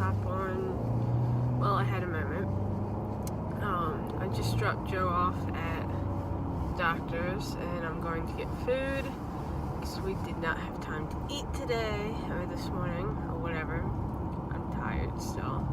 hop on while I had a moment. I just dropped Joe off at doctor's and I'm going to get food because we did not have time to eat today or this morning or whatever. I'm tired still.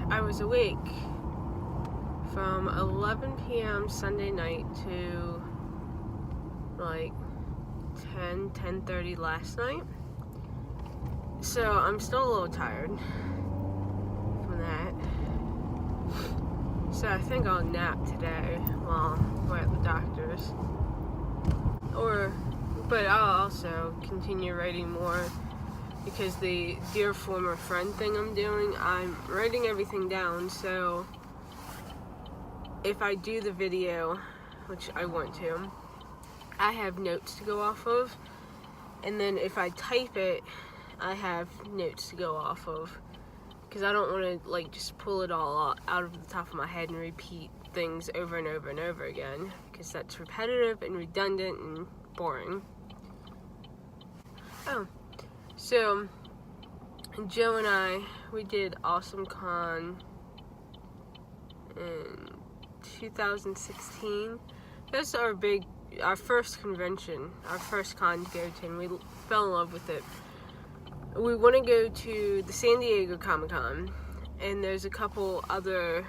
I was awake from 11 p.m. Sunday night to like 10:30 last night. So I'm still a little tired from that. So I think I'll nap today while we're at the doctor's. But I'll also continue writing more because the dear former friend thing I'm doing, I'm writing everything down, so if I do the video, which I want to, I have notes to go off of, and then if I type it, I have notes to go off of, because I don't want to like just pull it all out of the top of my head and repeat things over and over and over again, because that's repetitive and redundant and boring. So Joe and I, we did Awesome Con in 2016. That was our first convention, our first con to go to, and we fell in love with it. We want to go to the San Diego Comic-Con, and there's a couple other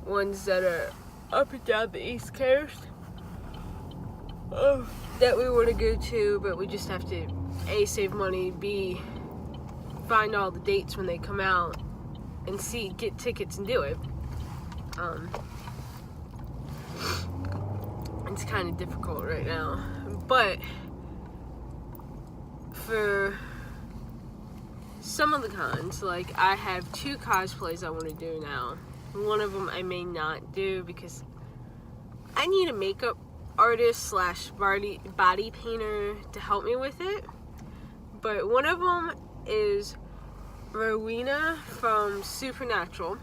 ones that are up and down the East Coast that we want to go to, but we just have to A, save money, B, find all the dates when they come out, and C, get tickets and do it. It's kind of difficult right now, but for some of the cons, like I have 2 cosplays I want to do now. One of them I may not do because I need a makeup artist / body painter to help me with it. But one of them is Rowena from Supernatural.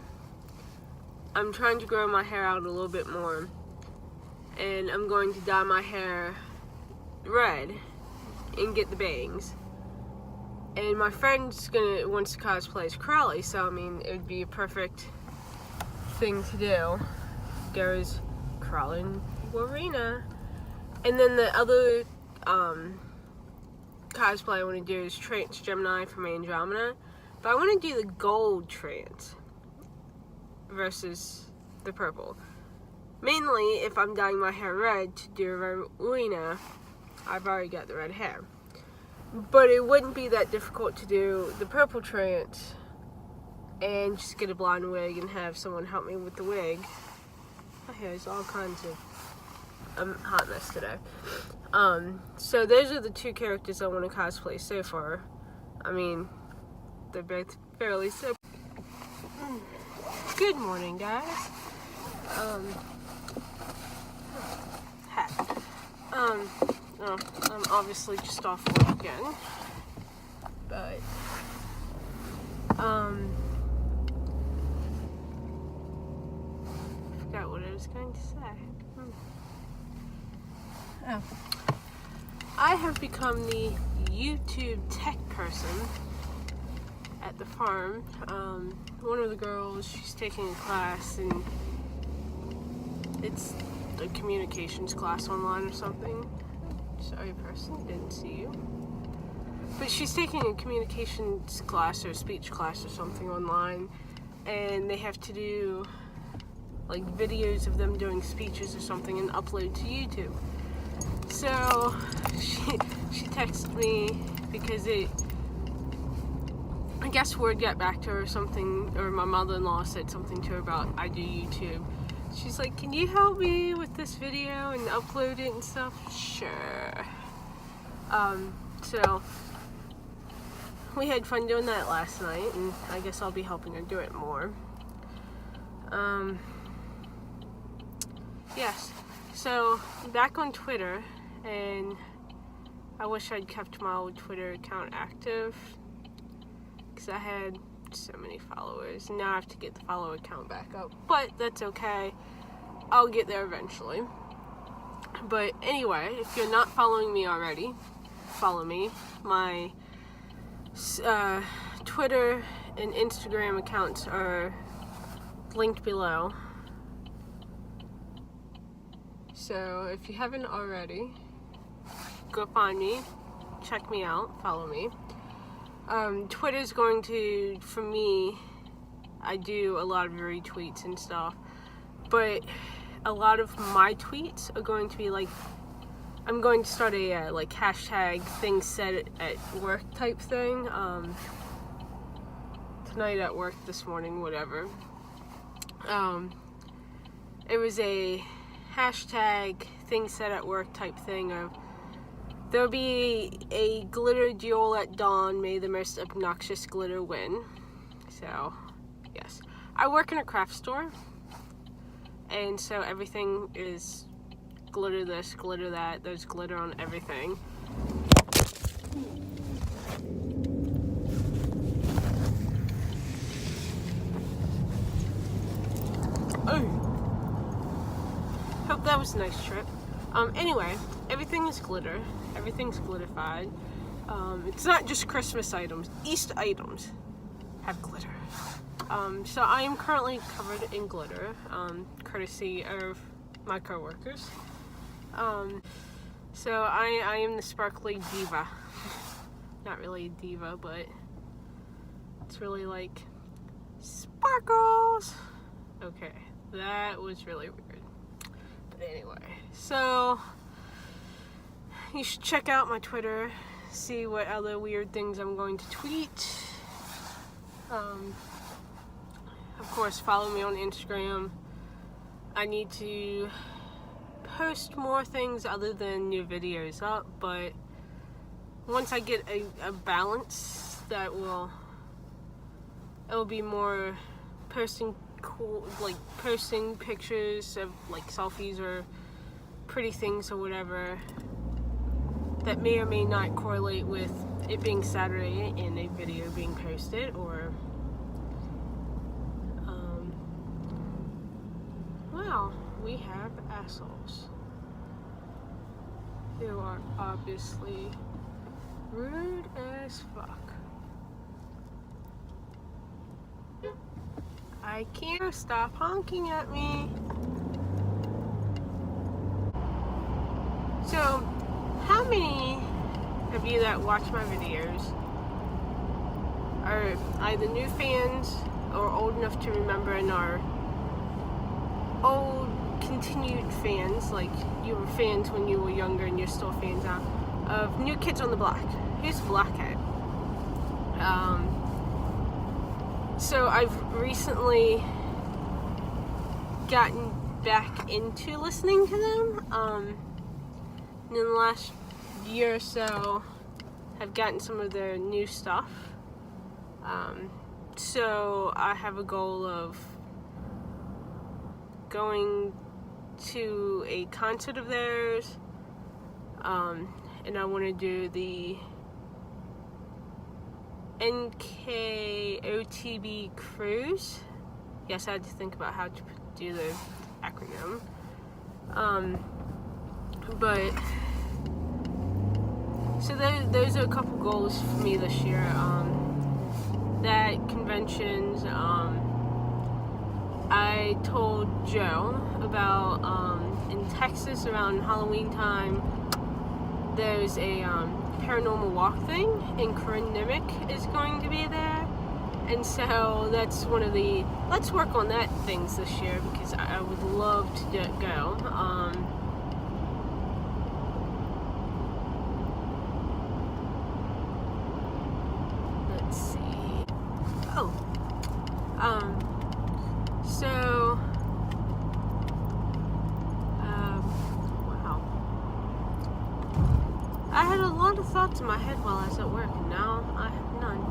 I'm trying to grow my hair out a little bit more, and I'm going to dye my hair red and get the bangs. And my friend's wants to cosplay as Crowley, so I mean it would be a perfect thing to do. Goes Crowley and Rowena. And then the other cosplay I want to do is Trance Gemini from Andromeda, but I want to do the gold Trance versus the purple. Mainly if I'm dyeing my hair red to do Rowena, I've already got the red hair. But it wouldn't be that difficult to do the purple Trance and just get a blonde wig and have someone help me with the wig. My hair is all kinds of hot mess today. So those are the 2 characters I want to cosplay so far. I mean, they're both fairly simple. Good morning, guys. Hat. I'm obviously just off work again, but I forgot what I was going to say. I have become the YouTube tech person at the farm. One of the girls, she's taking a class, and it's a communications class online or something. Sorry, person, didn't see you. But she's taking a communications class or speech class or something online, and they have to do like videos of them doing speeches or something and upload to YouTube. So she texted me because I guess word got back to her or something, or my mother-in-law said something to her about I do YouTube. She's like, can you help me with this video and upload it and stuff? Sure. So we had fun doing that last night, and I guess I'll be helping her do it more. Yes. So back on Twitter, and I wish I'd kept my old Twitter account active because I had so many followers. Now I have to get the follower count back up, but that's okay. I'll get there eventually. But anyway, if you're not following me already, follow me. My Twitter and Instagram accounts are linked below. So if you haven't already, go find me, check me out, follow me. Twitter's going to, for me, I do a lot of retweets and stuff, but a lot of my tweets are going to be like, I'm going to start a like hashtag things said at work type thing. Tonight at work, this morning, whatever. It was a hashtag things said at work type thing of, there'll be a glitter duel at dawn, may the most obnoxious glitter win. So, yes. I work in a craft store, and so everything is glitter this, glitter that, there's glitter on everything. Oh. Hope that was a nice trip. Anyway, everything is glitter. Everything's glitterified. It's not just Christmas items. Easter items have glitter. So I am currently covered in glitter, courtesy of my coworkers. So I am the sparkly diva. Not really a diva, but it's really like sparkles. Okay, that was really weird. But anyway, so you should check out my Twitter, see what other weird things I'm going to tweet. Of course, follow me on Instagram. I need to post more things other than new videos up, but once I get a balance, it'll be more posting cool, like posting pictures of like selfies or pretty things or whatever that may or may not correlate with it being Saturday and a video being posted, or wow, we have assholes who are obviously rude as fuck. I can't stop honking at me. So, how many of you that watch my videos are either new fans or old enough to remember and are old continued fans, like you were fans when you were younger and you're still fans now, of New Kids on the Block? Who's Blackhead? So I've recently gotten back into listening to them. In the last year or so, I've gotten some of their new stuff. So I have a goal of going to a concert of theirs, and I want to do the NKOTB cruise. Yes, I had to think about how to do the acronym. But so those are a couple goals for me this year. That conventions. I told Joe about in Texas around Halloween time. There's a paranormal walk thing, and Corinne Nimick is going to be there, and so that's one of the let's work on that things this year, because I would love to go. Let's see. So wow. I had a lot of thoughts in my head while I was at work, and now I have none.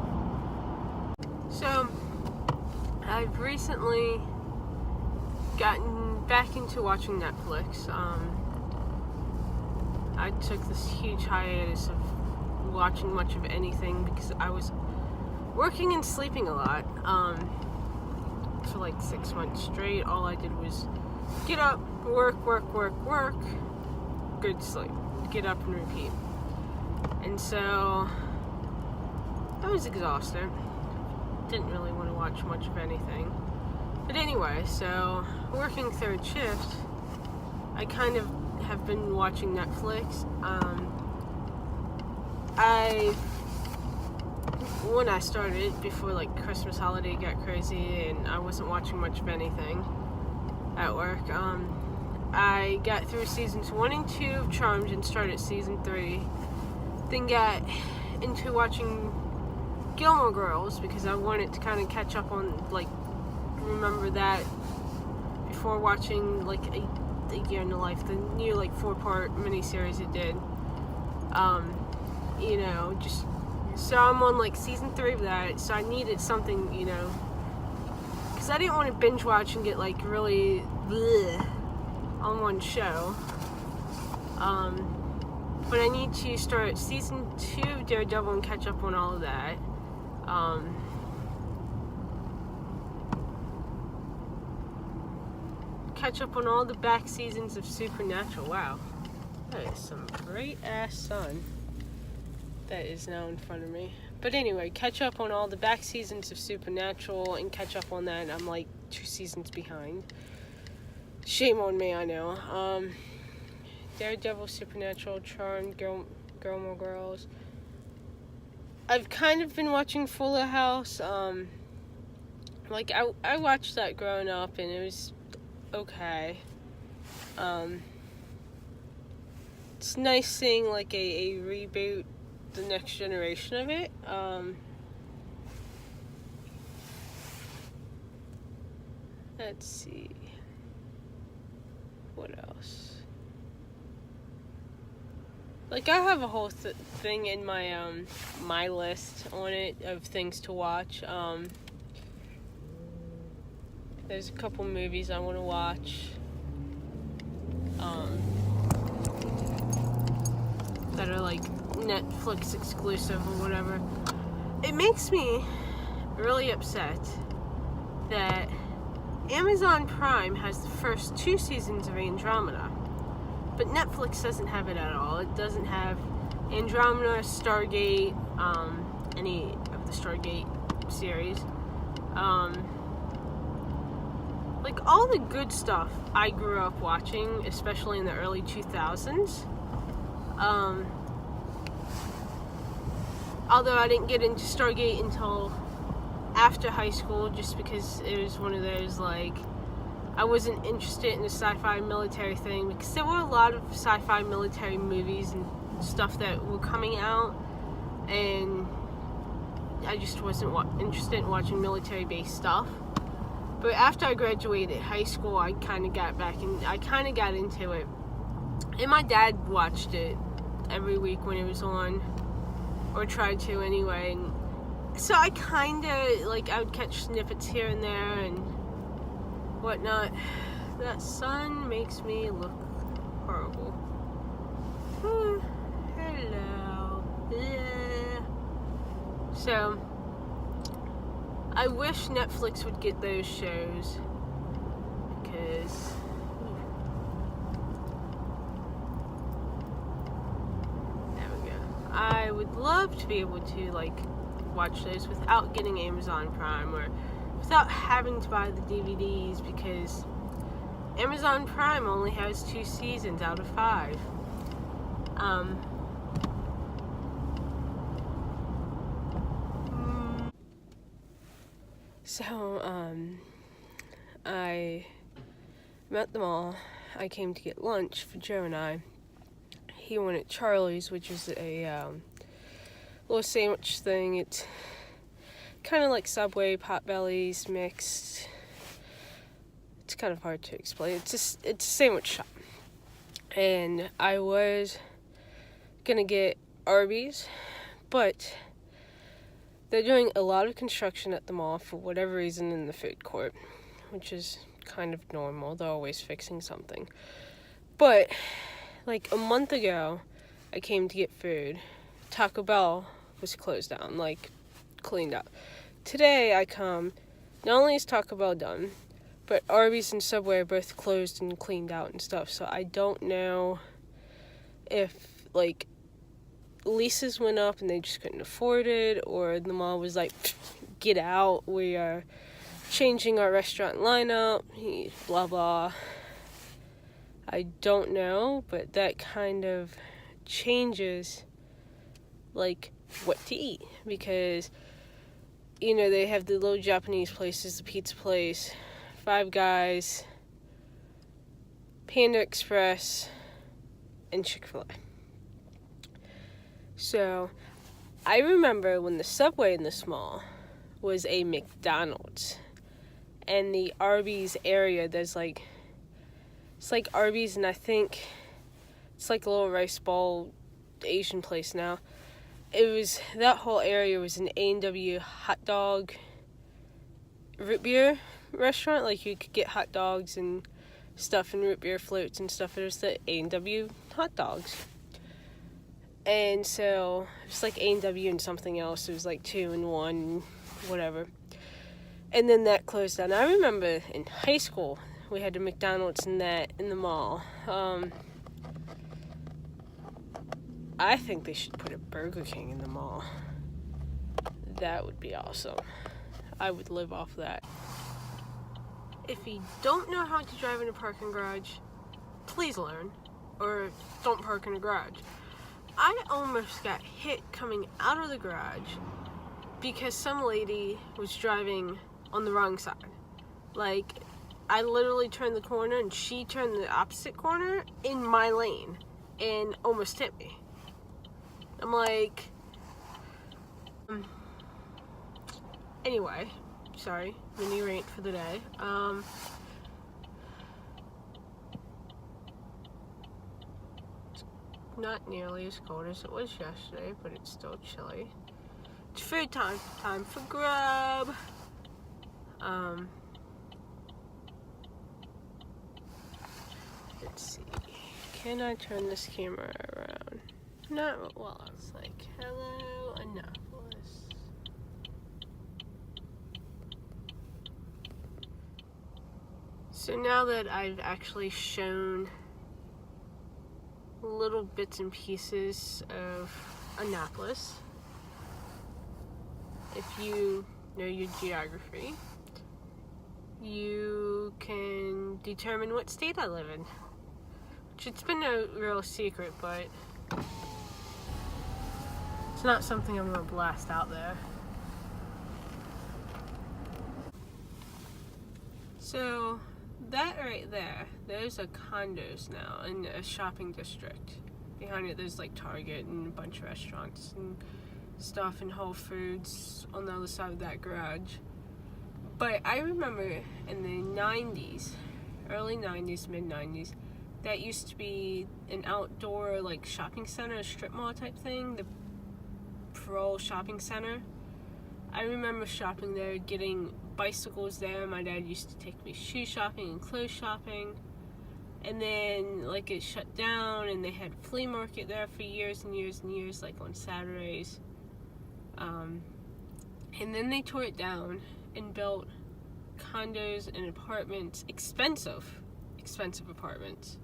So, I've recently gotten back into watching Netflix. I took this huge hiatus of watching much of anything because I was working and sleeping a lot. For like 6 months straight, all I did was get up, work, good sleep, get up and repeat. And so I was exhausted. Didn't really want to watch much of anything. But anyway, so working third shift, I kind of have been watching Netflix. When I started, before like Christmas holiday got crazy and I wasn't watching much of anything at work, I got through seasons 1 and 2 of Charmed and started season 3. Then got into watching Gilmore Girls because I wanted to kind of catch up on, like, remember that before watching like a Year in the Life, the new like 4-part miniseries it did. You know, just so I'm on like season 3 of that, so I needed something, you know, because I didn't want to binge watch and get like really bleh on one show. But I need to start season 2 of Daredevil and catch up on all of that. Catch up on all the back seasons of Supernatural. Wow, that is some great ass sun that is now in front of me. But anyway, catch up on all the back seasons of Supernatural and catch up on that. I'm like 2 seasons behind. Shame on me, I know. Daredevil, Supernatural, Charmed, Gilmore Girls. I've kind of been watching Fuller House. Like I watched that growing up and it was okay. It's nice seeing like a reboot, the next generation of it. Let's see. What else? Like I have a whole thing in my my list on it of things to watch. There's a couple movies I want to watch. That are like Netflix exclusive or whatever. It makes me really upset that Amazon Prime has the first 2 seasons of Andromeda, but Netflix doesn't have it at all. It doesn't have Andromeda, Stargate, any of the Stargate series. Like all the good stuff I grew up watching, especially in the early 2000s. Although I didn't get into Stargate until after high school, just because it was one of those, like, I wasn't interested in the sci-fi military thing, because there were a lot of sci-fi military movies and stuff that were coming out, and I just wasn't interested in watching military-based stuff. But after I graduated high school, I kind of got back, and I kind of got into it. And my dad watched it every week when it was on, or tried to anyway. And so I kind of, like, I would catch snippets here and there and whatnot. That sun makes me look horrible. Hello. Yeah. So, I wish Netflix would get those shows, because there we go. I would love to be able to, like, watch those without getting Amazon Prime, or without having to buy the DVDs, because Amazon Prime only has 2 seasons out of 5. So, I'm at the mall. I came to get lunch for Joe and I. He wanted Charlie's, which is a little sandwich thing. It's kind of like Subway, Potbellies mixed. It's kind of hard to explain. It's a sandwich shop. And I was gonna get Arby's, but they're doing a lot of construction at the mall for whatever reason in the food court, which is kind of normal. They're always fixing something. But, like, a month ago, I came to get food. Taco Bell was closed down, like, cleaned up. Today, I come, not only is Taco Bell done, but Arby's and Subway are both closed and cleaned out and stuff. So I don't know if, like, leases went up and they just couldn't afford it, or the mall was like, get out, we are changing our restaurant lineup, blah blah. I don't know, but that kind of changes like what to eat, because they have the little Japanese places, the pizza place, Five Guys, Panda Express, and Chick-fil-A. So I remember when the Subway in this mall was a McDonald's, and the Arby's area, it's like Arby's, and I think it's like a little rice ball Asian place now. That whole area was an A&W hot dog root beer restaurant. Like, you could get hot dogs and stuff and root beer floats and stuff. It was the A&W hot dogs. And so it's like A&W and something else. It was like 2 in 1, whatever. And then that closed down. I remember in high school we had a McDonald's in the mall. I think they should put a Burger King in the mall. That would be awesome. I would live off that. If you don't know how to drive in a parking garage, please learn, or don't park in a garage. I almost got hit coming out of the garage because some lady was driving on the wrong side. Like, I literally turned the corner and she turned the opposite corner in my lane and almost hit me. I'm like, anyway, sorry, mini rant for the day. It's not nearly as cold as it was yesterday, but it's still chilly. It's food time. Time for grub. Let's see. Can I turn this camera around? Not well. It's like, hello, Annapolis. So now that I've actually shown little bits and pieces of Annapolis, if you know your geography, you can determine what state I live in. Which, it's been no real secret, but it's not something I'm going to blast out there. So, that right there, those are condos now in a shopping district. Behind it, there's like Target and a bunch of restaurants and stuff, and Whole Foods on the other side of that garage. But I remember in the 90s, early 90s, mid 90s, that used to be an outdoor like shopping center, a strip mall type thing, the Pearl Shopping Center. I remember shopping there, getting bicycles there. My dad used to take me shoe shopping and clothes shopping. And then like it shut down, and they had a flea market there for years and years and years, like on Saturdays. And then they tore it down and built condos and apartments, expensive apartments.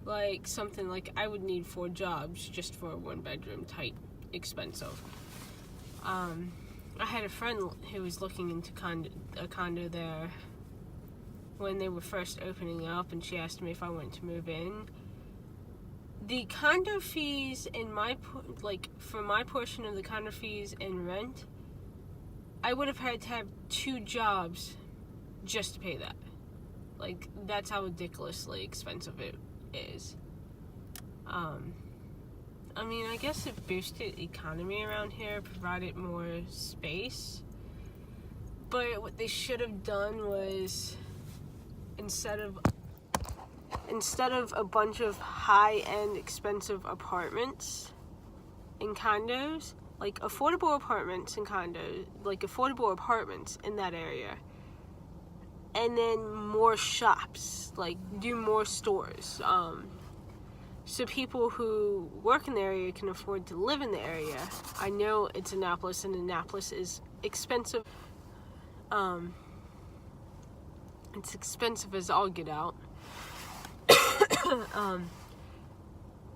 Like something like I would need 4 jobs just for a 1-bedroom type expensive. I had a friend who was looking into a condo there when they were first opening up, and she asked me if I wanted to move in. The condo fees in for my portion of the condo fees and rent, I would have had to have 2 jobs just to pay that. Like, that's how ridiculously expensive it is. I mean, I guess it boosted economy around here, provided more space. But what they should have done was, instead of a bunch of high-end expensive apartments and condos, like affordable apartments and condos, like affordable apartments in that area, and then more shops, like do more stores, so people who work in the area can afford to live in the area. I know it's Annapolis, and Annapolis is expensive. It's expensive as all get out.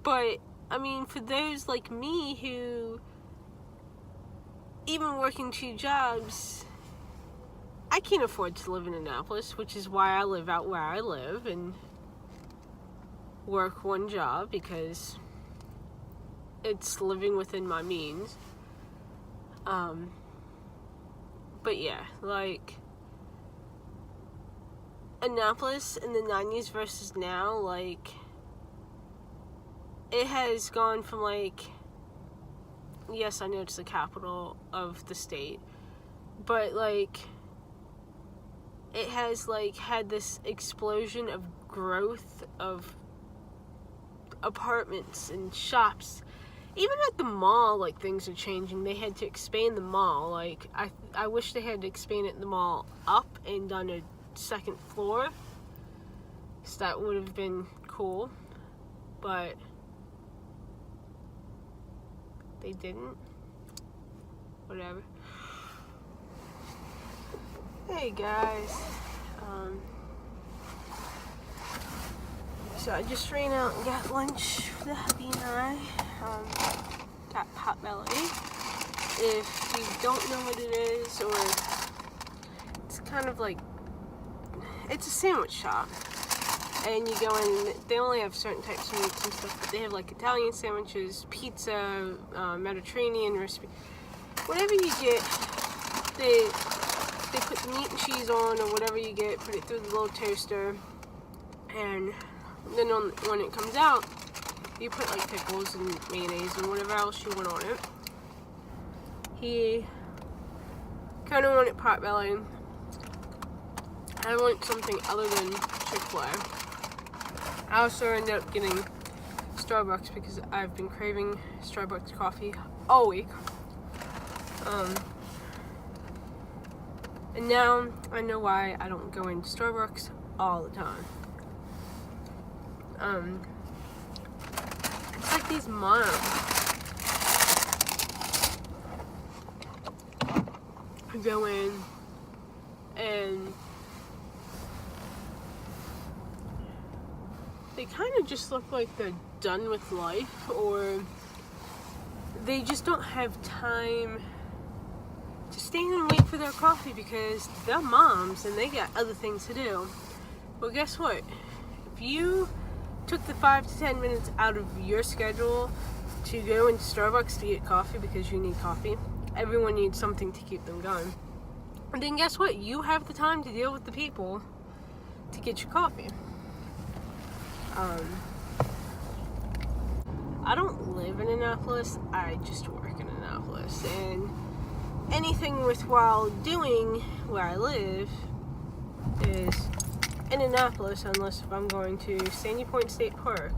But I mean, for those like me who, even working 2 jobs, I can't afford to live in Annapolis, which is why I live out where I live and work 1 job, because it's living within my means. But yeah, like, Annapolis in the 90s versus now, like, it has gone from, like, yes, I know it's the capital of the state, but, like, it has, like, had this explosion of growth of apartments and shops. Even at the mall, like, things are changing. They had to expand the mall. Like, I wish they had expanded the mall up and done a 2nd floor, so that would have been cool, but they didn't. Whatever. Hey guys, so I just ran out and got lunch for the hubby and I. Got Potbelly. If you don't know what it is, or it's kind of like, it's a sandwich shop, and you go in, they only have certain types of meats and stuff, but they have like Italian sandwiches, pizza, Mediterranean recipe, whatever you get, they put the meat and cheese on, or whatever you get, put it through the little toaster, and then when it comes out, you put like pickles and mayonnaise and whatever else you want on it. He kind of wanted Potbelly. I want something other than Chick-fil-A. I also ended up getting Starbucks because I've been craving Starbucks coffee all week. And now I know why I don't go into Starbucks all the time. It's like these moms go in and they kind of just look like they're done with life, or they just don't have time to stand and wait for their coffee because they're moms and they got other things to do. Well, guess what? If you took the 5 to 10 minutes out of your schedule to go into Starbucks to get coffee because you need coffee, everyone needs something to keep them going. And then guess what? You have the time to deal with the people to get your coffee. I don't live in Annapolis, I just work in Annapolis, and anything worthwhile doing where I live is in Annapolis, unless if I'm going to Sandy Point State Park,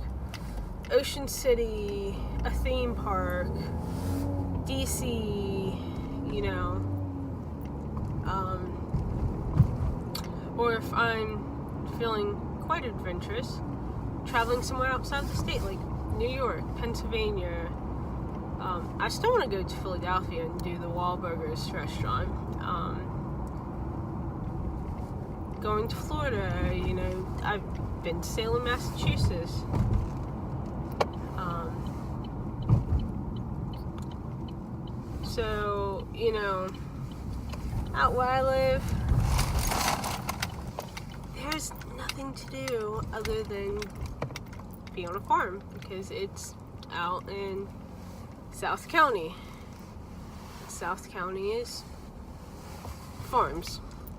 Ocean City, a theme park, DC, you know, or if I'm feeling quite adventurous, traveling somewhere outside the state, like New York, Pennsylvania. I still want to go to Philadelphia and do the Wahlburgers restaurant. Going to Florida, you know, I've been to Salem, Massachusetts. So, you know, out where I live, there's nothing to do other than be on a farm because it's out in South County. South County is farms.